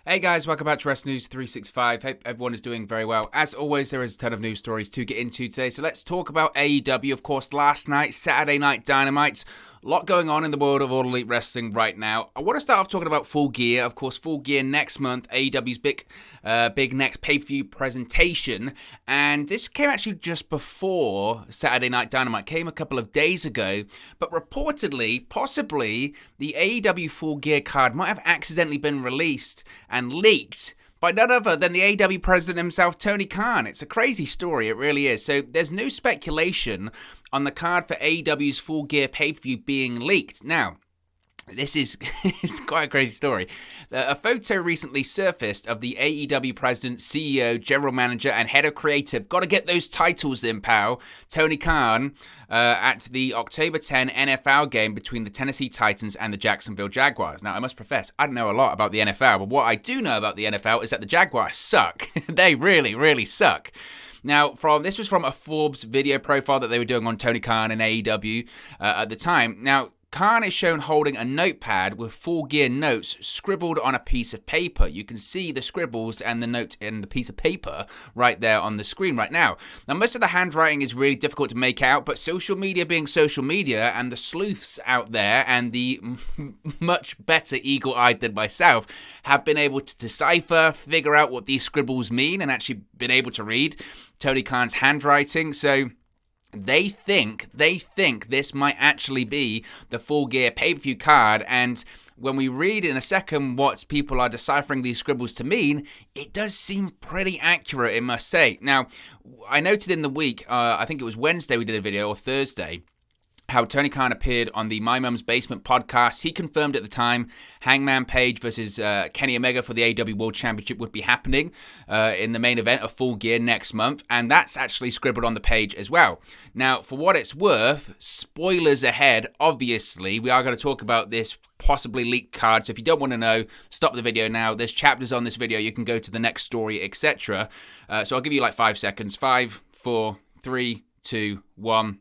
Hey guys, welcome back to Wrestling News 365. Hope everyone is doing very well. As always, there is a ton of news stories to get into today, so let's talk about AEW. Of course, last night, Saturday Night Dynamite. A lot going on in the world of All Elite Wrestling right now. I want to start off talking about Full Gear. Of course, Full Gear next month, AEW's big next pay-per-view presentation. And this came actually just before Saturday Night Dynamite. Came a couple of days ago. But reportedly, possibly, the AEW Full Gear card might have accidentally been released and leaked by none other than the AEW president himself, Tony Khan. It's a crazy story, it really is. So there's new speculation on the card for AEW's Full Gear pay-per-view being leaked. Now, this is it's quite a crazy story. A photo recently surfaced of the AEW president, CEO, general manager, and head of creative. Got to get those titles in, pal. Tony Khan at the October 10 NFL game between the Tennessee Titans and the Jacksonville Jaguars. Now, I must profess, I don't know a lot about the NFL, but what I do know about the NFL is that the Jaguars suck. They really, really suck. Now, this was from a Forbes video profile that they were doing on Tony Khan and AEW at the time. Now, Khan is shown holding a notepad with Full Gear notes scribbled on a piece of paper. You can see the scribbles and the note in the piece of paper right there on the screen right now. Now, most of the handwriting is really difficult to make out, but social media being social media and the sleuths out there and the much better eagle-eyed than myself have been able to decipher, figure out what these scribbles mean, and actually been able to read Tony Khan's handwriting. So They think this might actually be the Full Gear pay-per-view card, and when we read in a second what people are deciphering these scribbles to mean, it does seem pretty accurate, I must say. Now, I noted in the week, I think it was Wednesday we did a video, or Thursday, how Tony Khan appeared on the My Mum's Basement podcast. He confirmed at the time Hangman Page versus Kenny Omega for the AEW World Championship would be happening in the main event of Full Gear next month, and that's actually scribbled on the page as well. Now, for what it's worth, spoilers ahead, obviously, we are going to talk about this possibly leaked card, so if you don't want to know, stop the video now. There's chapters on this video, you can go to the next story, etc. So I'll give you like 5 seconds. 5, 4, 3, 2, 1.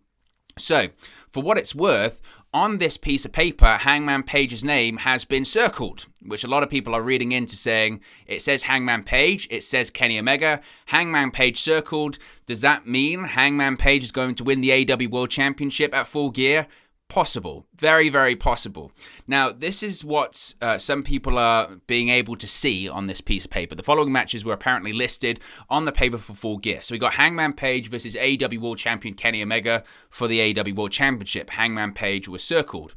So, for what it's worth, on this piece of paper, Hangman Page's name has been circled, which a lot of people are reading into saying, it says Hangman Page, it says Kenny Omega, Hangman Page circled. Does that mean Hangman Page is going to win the AEW World Championship at Full Gear? Possible. Very, very possible. Now, this is what some people are being able to see on this piece of paper. The following matches were apparently listed on the paper for Full Gear. So we got Hangman Page versus AEW World Champion Kenny Omega for the AEW World Championship. Hangman Page was circled.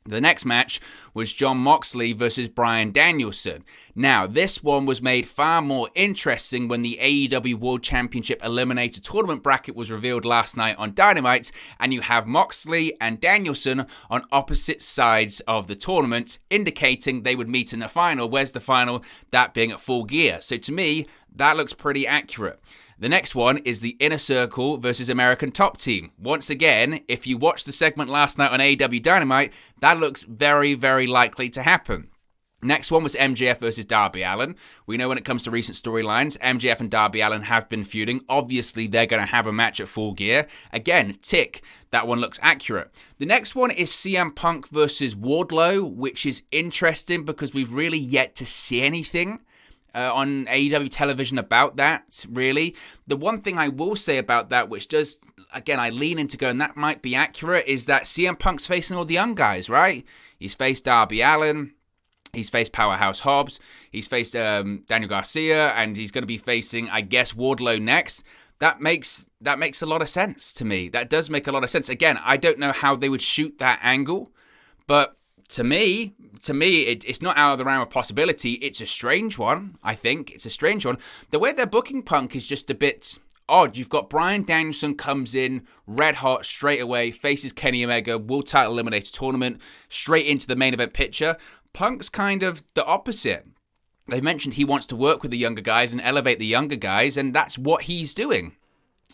The next match was Jon Moxley versus Bryan Danielson. Now, this one was made far more interesting when the AEW World Championship Eliminator tournament bracket was revealed last night on Dynamite, and you have Moxley and Danielson on opposite sides of the tournament, indicating they would meet in the final. Where's the final? That being at Full Gear. So to me, that looks pretty accurate. The next one is the Inner Circle versus American Top Team. Once again, if you watched the segment last night on AEW Dynamite, that looks very, very likely to happen. Next one was MJF versus Darby Allin. We know when it comes to recent storylines, MJF and Darby Allin have been feuding. Obviously, they're going to have a match at Full Gear. Again, tick. That one looks accurate. The next one is CM Punk versus Wardlow, which is interesting because we've really yet to see anything on AEW television about that, really. The one thing I will say about that, which does, again, I lean into going, that might be accurate, is that CM Punk's facing all the young guys, right? He's faced Darby Allin, he's faced Powerhouse Hobbs, he's faced Daniel Garcia, and he's going to be facing, I guess, Wardlow next. That makes a lot of sense to me. That does make a lot of sense. Again, I don't know how they would shoot that angle, but to me, it's not out of the realm of possibility. It's a strange one, I think. It's a strange one. The way they're booking Punk is just a bit odd. You've got Bryan Danielson comes in red hot straight away, faces Kenny Omega, World Title Eliminator Tournament, straight into the main event picture. Punk's kind of the opposite. They've mentioned he wants to work with the younger guys and elevate the younger guys, and that's what he's doing.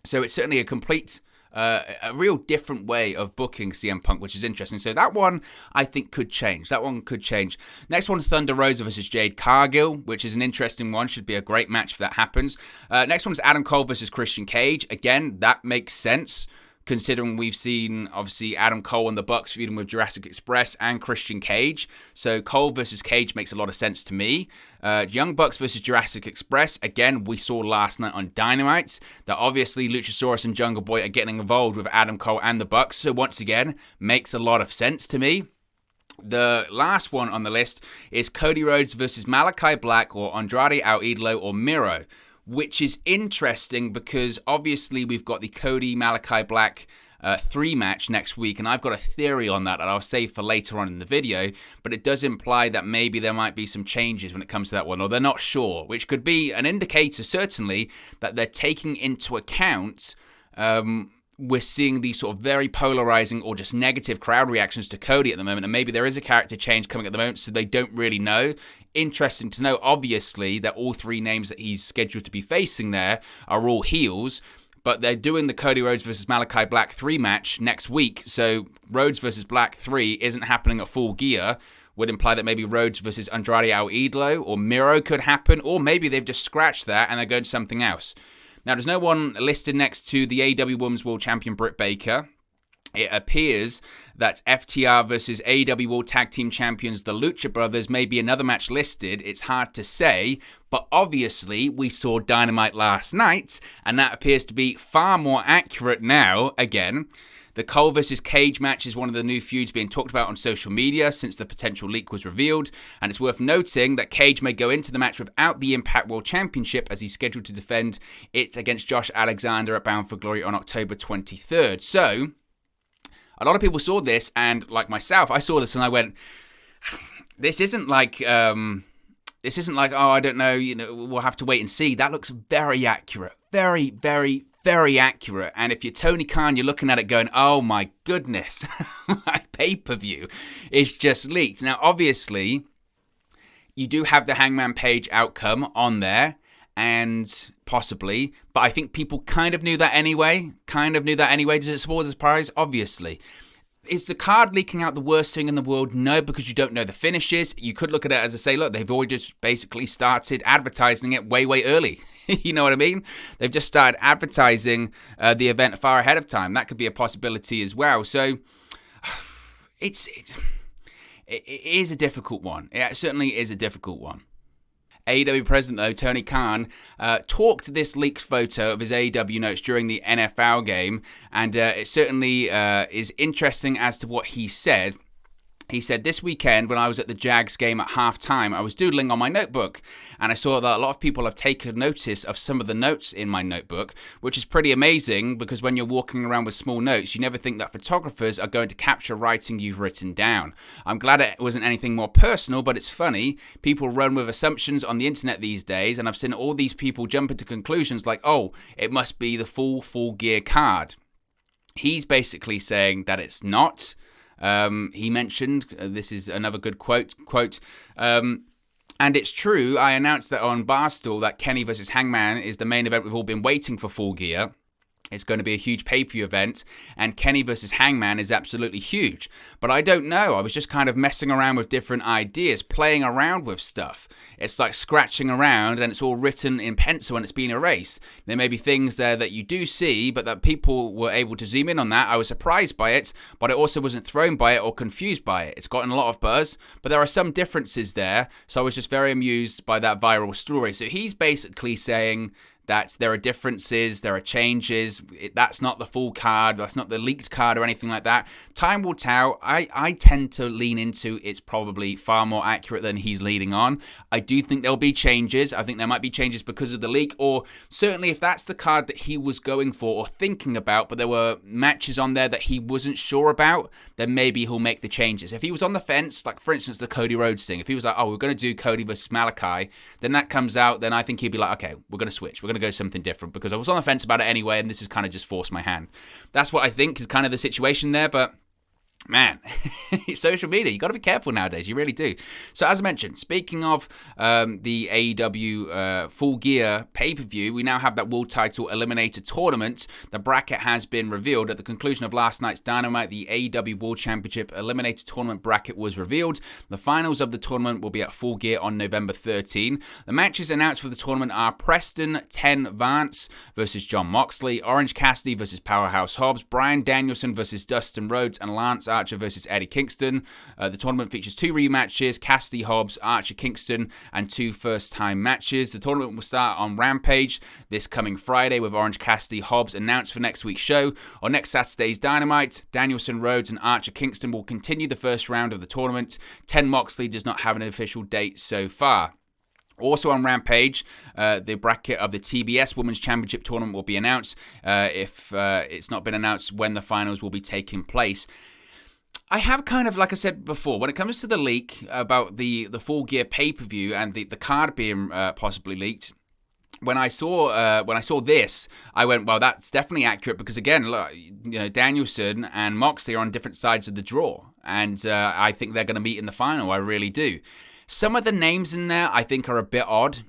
So it's certainly a real different way of booking CM Punk, which is interesting. So that one, I think, could change. Next one, Thunder Rosa versus Jade Cargill, which is an interesting one. Should be a great match if that happens. Next one is Adam Cole versus Christian Cage. Again, that makes sense. considering we've seen, obviously, Adam Cole and the Bucks feuding with Jurassic Express and Christian Cage. So Cole versus Cage makes a lot of sense to me. Young Bucks versus Jurassic Express, again, we saw last night on Dynamite that obviously Luchasaurus and Jungle Boy are getting involved with Adam Cole and the Bucks. So once again, makes a lot of sense to me. The last one on the list is Cody Rhodes versus Malakai Black or Andrade El Idolo or Miro, which is interesting because obviously we've got the Cody Malakai Black 3 match next week, and I've got a theory on that I'll save for later on in the video, but it does imply that maybe there might be some changes when it comes to that one, or they're not sure, which could be an indicator certainly that they're taking into account we're seeing these sort of very polarizing or just negative crowd reactions to Cody at the moment, and maybe there is a character change coming at the moment, so they don't really know. Interesting to know, obviously, that all 3 names that he's scheduled to be facing there are all heels, but they're doing the Cody Rhodes versus Malakai Black 3 match next week, so Rhodes versus Black 3 isn't happening at Full Gear. Would imply that maybe Rhodes versus Andrade El Idolo or Miro could happen, or maybe they've just scratched that and they're going to something else. Now, there's no one listed next to the AEW Women's World Champion Britt Baker. It appears that FTR versus AEW World Tag Team Champions, the Lucha Brothers, may be another match listed. It's hard to say, but obviously we saw Dynamite last night, and that appears to be far more accurate now, again. The Cole versus Cage match is one of the new feuds being talked about on social media since the potential leak was revealed, and it's worth noting that Cage may go into the match without the Impact World Championship as he's scheduled to defend it against Josh Alexander at Bound for Glory on October 23rd. So, a lot of people saw this, and like myself, I saw this and I went, this isn't like, oh, I don't know, we'll have to wait and see. That looks very accurate. Very, very, very accurate. And if you're Tony Khan, you're looking at it going, oh my goodness, my pay-per-view is just leaked. Now, obviously, you do have the Hangman Page outcome on there, and possibly, but I think people kind of knew that anyway. Does it spoil the surprise? Obviously. Is the card leaking out the worst thing in the world? No, because you don't know the finishes. You could look at it as I say, look, they've already just basically started advertising it way, way early. You know what I mean? They've just started advertising the event far ahead of time. That could be a possibility as well. So it is a difficult one. It certainly is a difficult one. AEW president, though, Tony Khan, talked this leaked photo of his AEW notes during the NFL game, and it certainly is interesting as to what he said. He said, this weekend when I was at the Jags game at halftime, I was doodling on my notebook, and I saw that a lot of people have taken notice of some of the notes in my notebook, which is pretty amazing because when you're walking around with small notes, you never think that photographers are going to capture writing you've written down. I'm glad it wasn't anything more personal, but it's funny. People run with assumptions on the internet these days, and I've seen all these people jump into conclusions like, oh, it must be the Full Gear card. He's basically saying that it's not. He mentioned, this is another good quote, and it's true, I announced that on Barstool that Kenny versus Hangman is the main event we've all been waiting for Full Gear. It's going to be a huge pay-per-view event, and Kenny versus Hangman is absolutely huge. But I don't know. I was just kind of messing around with different ideas, playing around with stuff. It's like scratching around, and it's all written in pencil, and it's been erased. There may be things there that you do see, but that people were able to zoom in on that. I was surprised by it, but I also wasn't thrown by it or confused by it. It's gotten a lot of buzz, but there are some differences there, so I was just very amused by that viral story. So he's basically saying that there are differences, there are changes. That's not the full card, that's not the leaked card or anything like that. Time will tell. I tend to lean into it's probably far more accurate than he's leading on. I do think there'll be changes. I think there might be changes because of the leak, or certainly if that's the card that he was going for or thinking about, but there were matches on there that he wasn't sure about, then maybe he'll make the changes. If he was on the fence, like for instance the Cody Rhodes thing, if he was like, oh, we're going to do Cody versus Malakai, then that comes out, then I think he'd be like, okay, we're going to switch. We're going to go something different because I was on the fence about it anyway, and this has kind of just forced my hand. That's what I think is kind of the situation there, but Man, social media, you got to be careful nowadays. You really do. So as I mentioned, speaking of the AEW Full Gear pay-per-view, we now have that world title Eliminator tournament. The bracket has been revealed. At the conclusion of last night's Dynamite, the AEW World Championship Eliminator tournament bracket was revealed. The finals of the tournament will be at Full Gear on November 13. The matches announced for the tournament are Preston 10 Vance versus Jon Moxley, Orange Cassidy versus Powerhouse Hobbs, Bryan Danielson versus Dustin Rhodes, and Lance Archer versus Eddie Kingston. The tournament features 2 rematches, Cassidy, Hobbs, Archer, Kingston, and 2 first-time matches. The tournament will start on Rampage this coming Friday with Orange Cassidy, Hobbs announced for next week's show. On next Saturday's Dynamite, Danielson, Rhodes, and Archer Kingston will continue the first round of the tournament. 10 Moxley does not have an official date so far. Also on Rampage, the bracket of the TBS Women's Championship Tournament will be announced if it's not been announced when the finals will be taking place. I have kind of, like I said before, when it comes to the leak about the Full Gear pay-per-view and the card being possibly leaked, when I saw this, I went, well, that's definitely accurate because, again, look, Danielson and Moxley are on different sides of the draw, and I think they're going to meet in the final. I really do. Some of the names in there I think are a bit odd.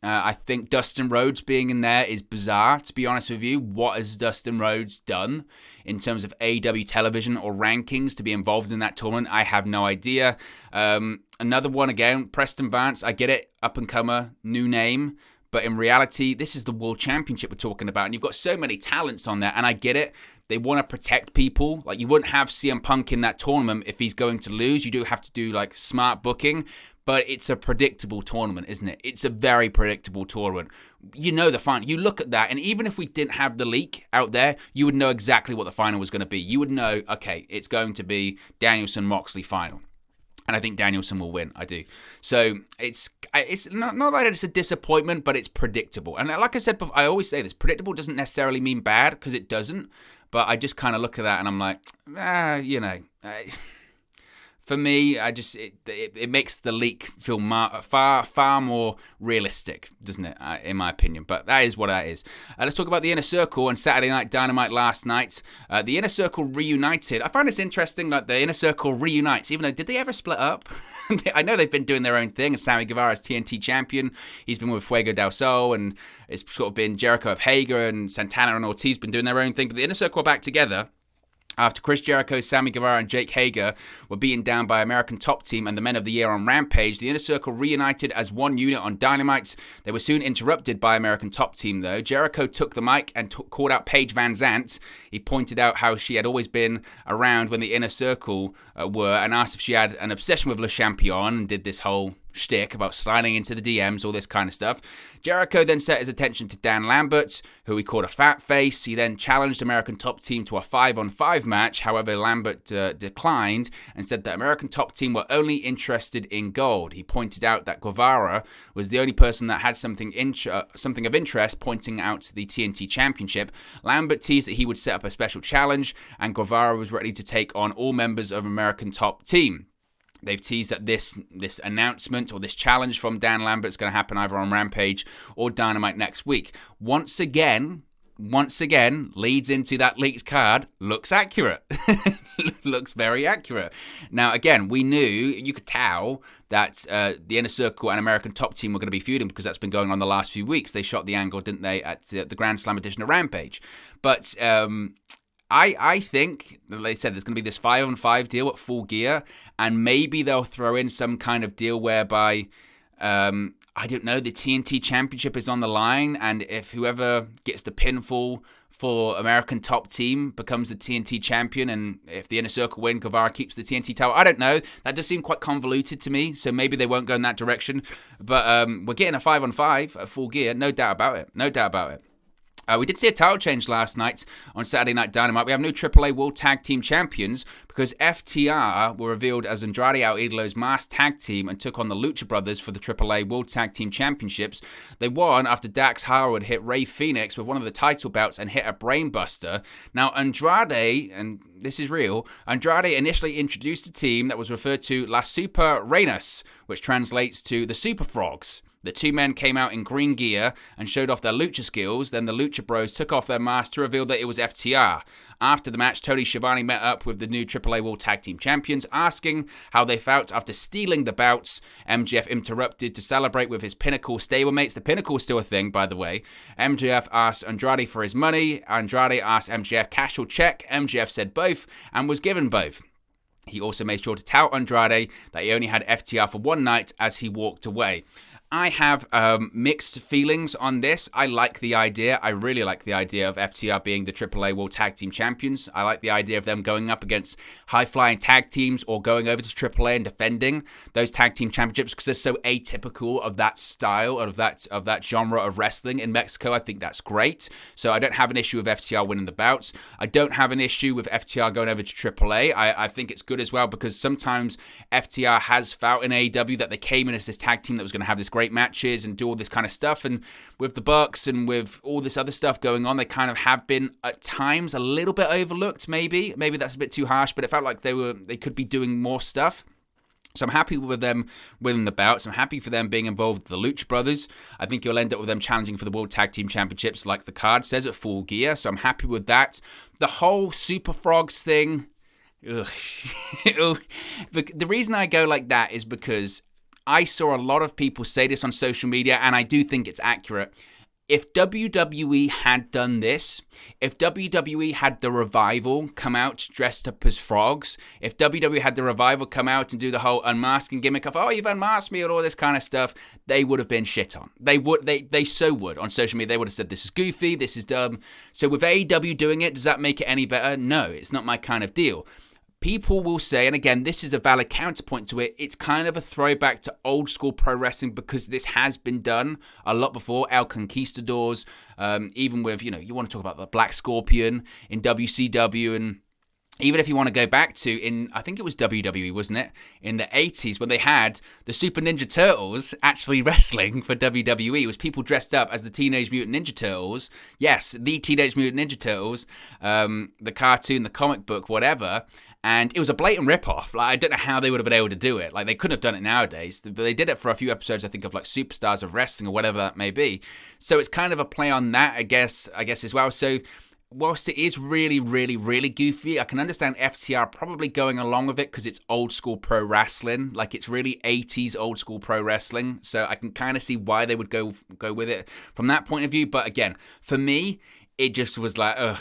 I think Dustin Rhodes being in there is bizarre, to be honest with you. What has Dustin Rhodes done in terms of AEW television or rankings to be involved in that tournament? I have no idea. Another one, again, Preston Vance. I get it, up-and-comer, new name. But in reality, this is the World Championship we're talking about. And you've got so many talents on there. And I get it. They want to protect people. Like, you wouldn't have CM Punk in that tournament if he's going to lose. You do have to do, like, smart booking. But it's a predictable tournament, isn't it? It's a very predictable tournament. You know the final. You look at that, and even if we didn't have the leak out there, you would know exactly what the final was going to be. You would know, okay, it's going to be Danielson-Moxley final. And I think Danielson will win. I do. So it's not that it's a disappointment, but it's predictable. And like I said before, I always say this, predictable doesn't necessarily mean bad, because it doesn't. But I just kind of look at that, and I'm like, for me, it makes the leak feel far more realistic, doesn't it? In my opinion, but that is what that is. Let's talk about the Inner Circle on Saturday Night Dynamite last night. The Inner Circle reunited. I find this interesting that the Inner Circle reunites, even though did they ever split up? I know they've been doing their own thing. Sammy Guevara is TNT champion. He's been with Fuego del Sol, and it's sort of been Jericho of Hager and Santana and Ortiz been doing their own thing. But the Inner Circle are back together after Chris Jericho, Sammy Guevara, and Jake Hager were beaten down by American Top Team and the Men of the Year on Rampage. The Inner Circle reunited as one unit on Dynamite. They were soon interrupted by American Top Team, though. Jericho took the mic and called out Paige Van Zant. He pointed out how she had always been around when the Inner Circle were, and asked if she had an obsession with Le Champion, and did this whole shtick about sliding into the DMs, all this kind of stuff. Jericho then set his attention to Dan Lambert, who he called a fat face. He then challenged American Top Team to a 5-on-5 match. However, Lambert declined and said that American Top Team were only interested in gold. He pointed out that Guevara was the only person that had something of interest, pointing out the TNT Championship. Lambert teased that he would set up a special challenge, and Guevara was ready to take on all members of American Top Team. They've teased that this announcement or this challenge from Dan Lambert is going to happen either on Rampage or Dynamite next week. Once again, leads into that leaked card. Looks accurate. Looks very accurate. Now, again, you could tell that the Inner Circle and American Top Team were going to be feuding because that's been going on the last few weeks. They shot the angle, didn't they, at the Grand Slam edition of Rampage. But I think, they said there's going to be this 5-on-5 deal at Full Gear, and maybe they'll throw in some kind of deal whereby, I don't know, the TNT Championship is on the line, and if whoever gets the pinfall for American Top Team becomes the TNT Champion, and if the Inner Circle win, Guevara keeps the TNT title. I don't know. That does seem quite convoluted to me, so maybe they won't go in that direction. But we're getting a 5-on-5 at Full Gear, no doubt about it. We did see a title change last night on Saturday Night Dynamite. We have new AAA World Tag Team Champions because FTR were revealed as Andrade Al Idolo's masked tag team and took on the Lucha Brothers for the AAA World Tag Team Championships. They won after Dax Harwood hit Rey Fenix with one of the title belts and hit a brainbuster. Now, Andrade, and this is real, Andrade initially introduced a team that was referred to La Super Reinas, which translates to the Super Frogs. The two men came out in green gear and showed off their lucha skills. Then the Lucha Bros took off their masks to reveal that it was FTR. After the match, Tony Schiavone met up with the new AAA World Tag Team Champions, asking how they felt after stealing the bouts. MJF interrupted to celebrate with his Pinnacle stablemates. The Pinnacle is still a thing, by the way. MJF asked Andrade for his money. Andrade asked MJF cash or check. MJF said both and was given both. He also made sure to tout Andrade that he only had FTR for one night as he walked away. I have mixed feelings on this. I like the idea. I really like the idea of FTR being the AAA World Tag Team Champions. I like the idea of them going up against high-flying tag teams or going over to AAA and defending those tag team championships because they're so atypical of that style, of that genre of wrestling in Mexico. I think that's great. So I don't have an issue with FTR winning the bouts. I don't have an issue with FTR going over to AAA. I think it's good as well because sometimes FTR has felt in AEW that they came in as this tag team that was going to have this great matches and do all this kind of stuff, and with the Bucks and with all this other stuff going on, they kind of have been at times a little bit overlooked. Maybe that's a bit too harsh, but it felt like they could be doing more stuff. So I'm happy with them winning the bouts. I'm happy for them being involved with the Lucha Brothers. I think you'll end up with them challenging for the World Tag Team Championships like the card says at Full Gear. So I'm happy with that. The whole Super Frogs thing, ugh. The reason I go like that is because I saw a lot of people say this on social media, and I do think it's accurate. If WWE had done this, if WWE had the Revival come out dressed up as frogs, if WWE had the Revival come out and do the whole unmasking gimmick of, oh, you've unmasked me and all this kind of stuff, they would have been shit on. They so would on social media. They would have said, this is goofy, this is dumb. So with AEW doing it, does that make it any better? No, it's not my kind of deal. People will say, and again, this is a valid counterpoint to it, it's kind of a throwback to old school pro wrestling because this has been done a lot before. El Conquistadors, even with, you want to talk about the Black Scorpion in WCW, and even if you want to go back to, I think it was WWE, wasn't it? In the 80s when they had the Super Ninja Turtles actually wrestling for WWE. It was people dressed up as the Teenage Mutant Ninja Turtles. Yes, the Teenage Mutant Ninja Turtles, the cartoon, the comic book, whatever. And it was a blatant ripoff. Like, I don't know how they would have been able to do it. Like, they couldn't have done it nowadays. But they did it for a few episodes, I think, of like Superstars of Wrestling or whatever that may be. So it's kind of a play on that, I guess as well. So whilst it is really, really, really goofy, I can understand FTR probably going along with it because it's old school pro wrestling. Like, it's really 80s old school pro wrestling. So I can kind of see why they would go with it from that point of view. But again, for me, it just was like, ugh,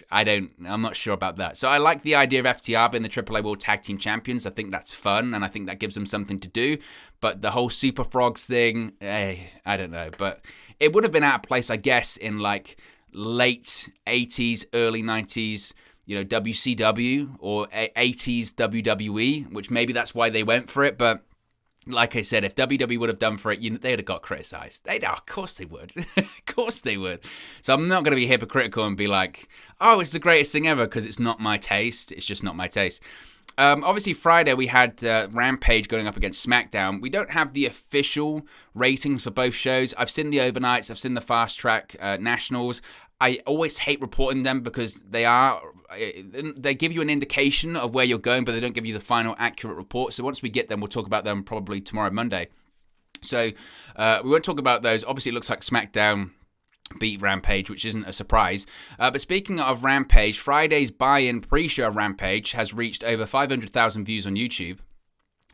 I'm not sure about that. So I like the idea of FTR being the AAA World Tag Team Champions. I think that's fun, and I think that gives them something to do. But the whole Super Frogs thing, I don't know. But it would have been out of place, I guess, in like late 80s, early 90s, WCW or 80s WWE, which maybe that's why they went for it. But like I said, if WWE would have done for it, they'd have got criticised. Of course they would. Of course they would. So I'm not going to be hypocritical and be like, oh, it's the greatest thing ever, because it's not my taste. It's just not my taste. Obviously, Friday we had Rampage going up against SmackDown. We don't have the official ratings for both shows. I've seen the overnights. I've seen the fast track nationals. I always hate reporting them because they give you an indication of where you're going, but they don't give you the final accurate report. So once we get them, we'll talk about them probably tomorrow, Monday. So we won't talk about those. Obviously, it looks like SmackDown beat Rampage, which isn't a surprise. But speaking of Rampage, Friday's buy-in pre-show of Rampage has reached over 500,000 views on YouTube.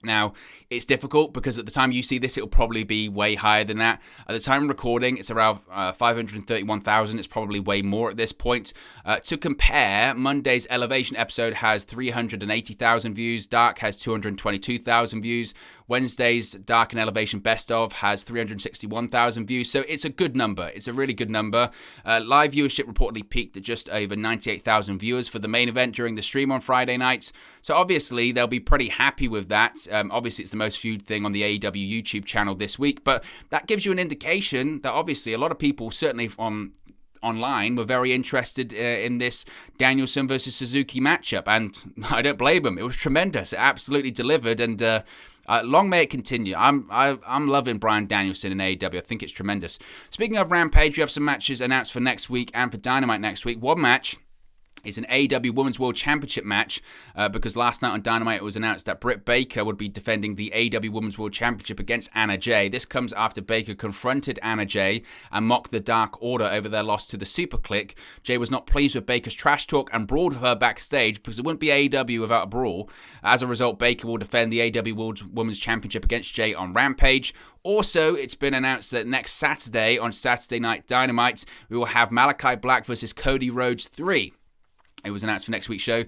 Now, it's difficult because at the time you see this, it'll probably be way higher than that. At the time of recording, it's around 531,000. It's probably way more at this point. To compare, Monday's Elevation episode has 380,000 views. Dark has 222,000 views. Wednesday's Dark and Elevation Best Of has 361,000 views. So it's a good number. It's a really good number. Live viewership reportedly peaked at just over 98,000 viewers for the main event during the stream on Friday nights. So obviously, they'll be pretty happy with that. Obviously, it's the most viewed thing on the AEW YouTube channel this week, but that gives you an indication that obviously a lot of people, certainly from online, were very interested in this Danielson versus Suzuki matchup, and I don't blame them. It was tremendous. It absolutely delivered, and long may it continue. I'm loving Bryan Danielson in AEW. I think it's tremendous. Speaking of Rampage, we have some matches announced for next week and for Dynamite next week. One match is an AEW Women's World Championship match because last night on Dynamite it was announced that Britt Baker would be defending the AEW Women's World Championship against Anna Jay. This comes after Baker confronted Anna Jay and mocked the Dark Order over their loss to the Super Clique. Jay was not pleased with Baker's trash talk and brawled with her backstage because it wouldn't be AEW without a brawl. As a result, Baker will defend the AEW World Women's Championship against Jay on Rampage. Also, it's been announced that next Saturday on Saturday Night Dynamite, we will have Malakai Black versus Cody Rhodes 3. It was announced for next week's show.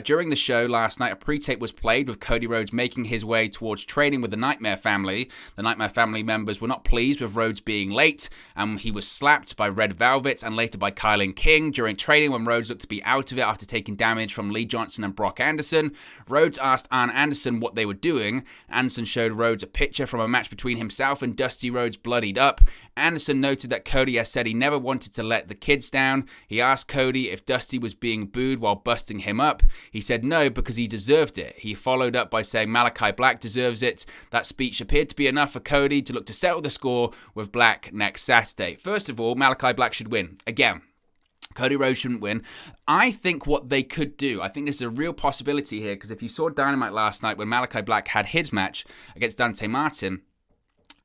During the show last night, a pre-tape was played with Cody Rhodes making his way towards training with the Nightmare family. The Nightmare family members were not pleased with Rhodes being late, and he was slapped by Red Velvet and later by Kylan King during training when Rhodes looked to be out of it after taking damage from Lee Johnson and Brock Anderson. Rhodes asked Arn Anderson what they were doing. Anderson showed Rhodes a picture from a match between himself and Dusty Rhodes bloodied up. Anderson noted that Cody has said he never wanted to let the kids down. He asked Cody if Dusty was being booed while busting him up. He said no because he deserved it. He followed up by saying Malakai Black deserves it. That speech appeared to be enough for Cody to look to settle the score with Black next Saturday. First of all, Malakai Black should win. Again, Cody Rhodes shouldn't win. I think what they could do, I think there's a real possibility here, because if you saw Dynamite last night when Malakai Black had his match against Dante Martin,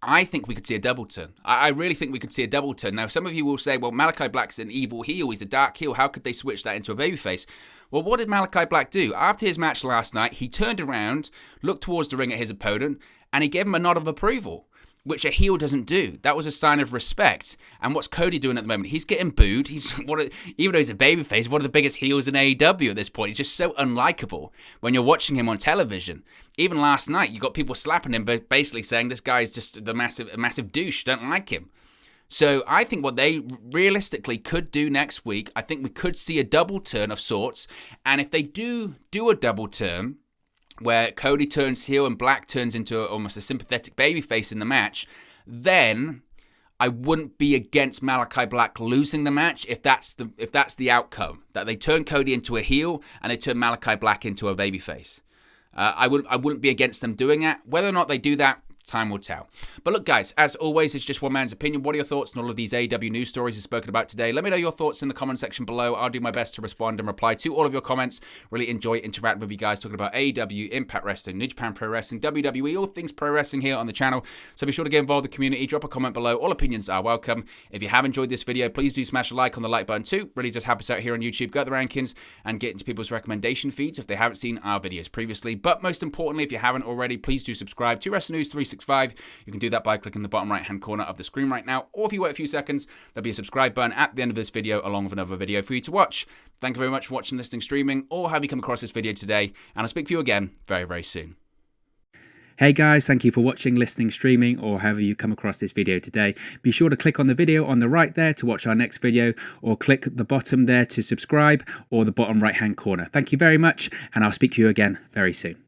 I think we could see a double turn. I really think we could see a double turn. Now, some of you will say, well, Malakai Black's an evil heel. He's a dark heel. How could they switch that into a babyface? Well, what did Malakai Black do? After his match last night, he turned around, looked towards the ring at his opponent, and he gave him a nod of approval, which a heel doesn't do. That was a sign of respect. And what's Cody doing at the moment? He's getting booed. Even though he's a babyface, one of the biggest heels in AEW at this point. He's just so unlikable when you're watching him on television. Even last night, you got people slapping him, but basically saying this guy's just a massive douche. Don't like him. So I think what they realistically could do next week, I think we could see a double turn of sorts. And if they do a double turn, where Cody turns heel and Black turns into almost a sympathetic babyface in the match, then I wouldn't be against Malakai Black losing the match if that's the outcome, that they turn Cody into a heel and they turn Malakai Black into a babyface. I wouldn't be against them doing that. Whether or not they do that, time will tell. But look, guys, as always, it's just one man's opinion. What are your thoughts on all of these AEW news stories we've spoken about today? Let me know your thoughts in the comment section below. I'll do my best to respond and reply to all of your comments. Really enjoy interacting with you guys, talking about AEW, Impact Wrestling, New Japan Pro Wrestling, WWE, all things pro wrestling here on the channel. So be sure to get involved in the community. Drop a comment below. All opinions are welcome. If you have enjoyed this video, please do smash a like on the like button too. Really just help us out here on YouTube. Go to the rankings and get into people's recommendation feeds if they haven't seen our videos previously. But most importantly, if you haven't already, please do subscribe to Wrestling News 365. You can do that by clicking the bottom right hand corner of the screen right now, or if you wait a few seconds, there'll be a subscribe button at the end of this video along with another video for you to watch. Thank you very much for watching, listening, streaming, or have you come across this video today, and I'll speak to you again very, very soon. Hey guys, thank you for watching, listening, streaming, or however you come across this video today. Be sure to click on the video on the right there to watch our next video, or click the bottom there to subscribe, or the bottom right hand corner. Thank you very much, and I'll speak to you again very soon.